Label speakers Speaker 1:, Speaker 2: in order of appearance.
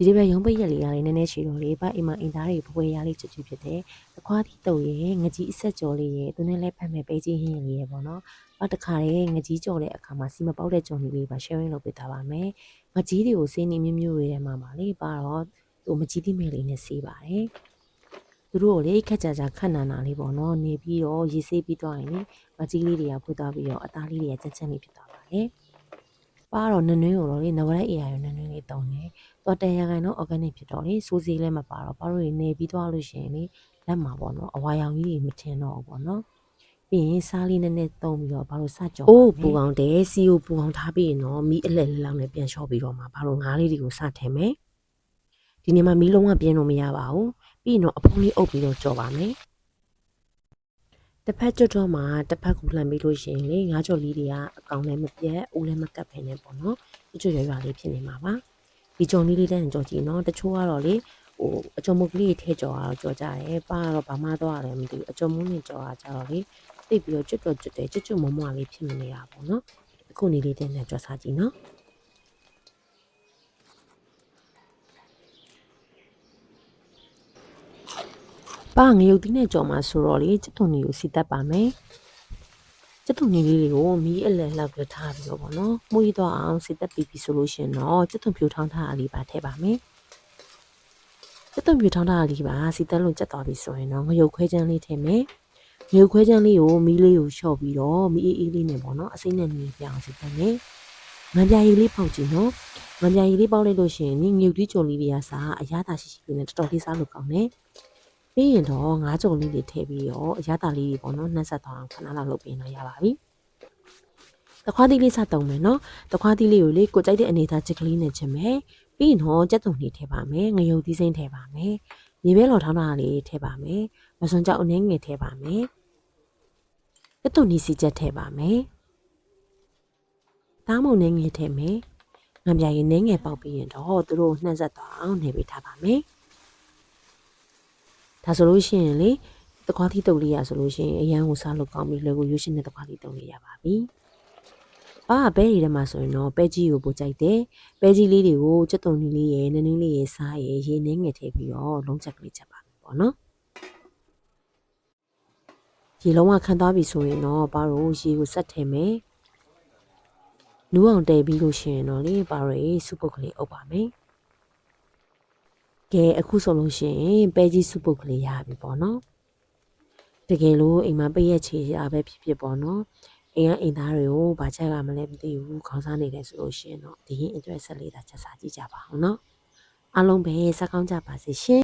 Speaker 1: ဒီဒီပဲရုံးပိတ်ရက်လေးရလေးနည်းနည်းရှိတော့လေပါအိမ်မှာအင်သားတွေဖွယ်ရလေးချွတ်ချွတ်ဖြစ်တယ်တခွားတီတုပ်ရဲ့ငကြီးအဆက်ကြော်လေးရဲ့သူနဲ့လည်းဖတ်မဲ့ပေးချင်းဟင်းလေးရဲ့ပေါ့နော်တခါရဲ့ငကြီးကြော်တဲ့အခါမှာစီမပေါက်တဲ့ကြော်လေးပါ sharing လုပ်ပေးထားပါမယ်ငကြီးတွေကိုစေးနေမျိုးမျိုးတွေထဲမှာပါလေပါတော့သူမကြီးတိမဲ့လေးနဲ့စေးပါတယ်သူတို့ကိုလေခက်ကြကြခက်နာနာလေးပေါ့နော်နေပြီးတော့ရေဆေးပြီးသွားရင်ငကြီးလေးတွေကဖွေးသွားပြီးတော့အသားလေးတွေကချက်ချက်လေးဖြစ်သွားပါတယ်ပါတော့နွန်းကိုတော့လေနဝရက် AI ရောနွန်းလေးတုံးတယ်တော်တန်ရခိုင်တော့ organic ဖြစ်တော့လေစိုးစေးလည်းမပါတော့ပါတို့တွေနေပြီးသွားလို့ရှိရင်လေလက်မှာပေါ့နော်အဝါရောင်ကြီးတွေမထင်တော့ဘူးပေါ့နော်ပြီးရင်စားလေးနဲ့တုံးပြီးတော့ဘာလို့စကြောအိုးပူအောင်တယ်စီကိုပူအောင်ထားပြီးရင်တော့မီးအလှည့်လေးလောက်နဲ့ပြန်လျှော့ပြီးတော့မှဘာလို့ငါးလေးတွေကိုစထည့်မယ်ဒီနေ့မှမီးလုံးဝပြင်းလို့မရပါဘူးပြီးရင်တော့အဖုံးလေးအုပ်ပြီးတော့ကြော်ပါမယ်တစ်ဖက်ကျွတ်တော့မှတစ်ဖက်ကိုလှမ်းပြီးလို့ရှိရင်လေငါးကြော်လေးတွေကအကောင်လည်းမပြတ်အိုးလည်းမကပ်ဖ ೇನೆ ပေါ့နော်ကျွတ်ရွရွလေးဖြစ်နေမှာပါဒီကြော်လေးလေးတန်းကြော်ကြည့်နော်တချို့ကတော့လေအကြော်မုတ်ကလေးထဲကြော်အောင်ကြော်ကြတယ်ပါတော့ဘာမှတော့ရတယ်မသိဘူးအကြော်မုတ်နဲ့ကြော်တာကြတော့လေသိပြီးတော့ကျွတ်တယ်ကျွတ်မမလေးဖြစ်နေတာပေါ့နော်အခုနေလေးတန်းနဲ့ကြော်စားကြည့်နော်ပါငရုတ်တီးနဲ့ကြော်မှာဆိုတော့လေကျွတ်ထုံလေးကိုစီတက်ပါမယ်ကျွတ်ထုံလေးတွေကိုမီးအလယ်လောက်ပြထားပြီးတော့ပေါ့နော်မှုရတော့အောင်စီတက်ပြီးဆိုလို့ရှင်တော့ကျွတ်ထုံဖြိုထောင်းထားတာလေးပါထည့်ပါမယ်ကျွတ်ထုံဖြိုထောင်းထားတာလေးပါစီတက်လို့ကျက်သွားပြီဆိုရင်တော့ငရုတ်ခွဲချမ်းလေးထည့်မယ်ငရုတ်ခွဲချမ်းလေးကိုမီးလေးကိုလျှော့ပြီးတော့မီးအေးလေးနဲ့ပေါ့နော်အစိမ့်နဲ့မီးပြောင်းစီတက်မယ်ငံပြာရည်လေးပေါက်ကြည့်နော်ငံပြာရည်လေးပေါက်လိုက်လို့ရှင်ငရုတ်တီးကြော်လေးတွေကစားအရသာရှိလေးနဲ့တော်တော်လေးစားလို့ကောင်းတယ်ပြီးရင်တော့ငါးကြော်လေးတွေထည့်ပြီးတော့အရသာလေးတွေပေါ့နော်နှက်ဆက်သွားအောင်ခဏလောက်လုပ်ပြီးတော့ရပါပြီတခွားသီးလေးစတုံးမယ်နော်တခွားသီးလေးကိုလေကိုကြိုက်တဲ့အနေသားချက်ကလေးနဲ့ချင်မယ်ပြီးရင်တော့ကြက်သွန်လေးထည့်ပါမယ်ငရုတ်သီးစိမ့်ထည့်ပါမယ်မြေပဲလော်ထောင်းတာလေးထည့်ပါမယ်မစွန်ကြောက်အနှဲငယ်ထည့်ပါမယ်ကြက်သွန်နီစီချက်ထည့်ပါမယ်သားမုံနှဲငယ်ထည့်မယ်ငံပြာရည်နှဲငယ်ပေါက်ပြီးရင်တော့သူတို့နှက်ဆက်သွားအောင်နေပေးထားပါမယ်ဒါဆိုလို့ရှိရင်လေတခွားသီးတုပ်လေးရဆိုလို့ရှိရင်အရန်ကိုစားလို့ကောင်းပြီလွယ်ကိုရွှေရှင်တဲ့တခွားသီးတုပ်လေးရပါပြီပါပဲရည်ထဲမှာဆိုရင်တော့ပဲကြီးကိုပို့ကြိုက်တယ်ပဲကြီးလေးတွေကိုကြက်သွန်လေးရဲ့နင်းလေးရဲ့စားရဲ့ရေနှင်းငယ်ထည့်ပြီးတော့လုံးချက်ကလေးချက်ပါမယ်ပေါ့နော်ရေလုံးဝခန်းသွားပြီဆိုရင်တော့ပါတို့ရေကိုဆက်ထည့်မယ်နူးအောင်တည်ပြီးလို့ရှိရင်တော့လေပါတို့ရေစုပုတ်ကလေးအုပ်ပါမယ်ကဲအခုဆိုလို့ရှိရင်ပဲကြီးစုပုတ်ကလေးရပြီပေါ့နော်တကယ်လို့အိမ်မှာပိတ်ရက်ချေရပဲဖြစ်ပေါ့နော်အိမ်သားတွေကိုဘာချက်ကမလဲမသိဘူးခေါင်းစားနေတယ်ဆိုလို့ရှိရင်တော့ဒီရင်အတွက်ဆက်လေးတာချက်စားကြည့်ကြပါအောင်နော်အားလုံးပဲစကောင်းကြပါစေရှင်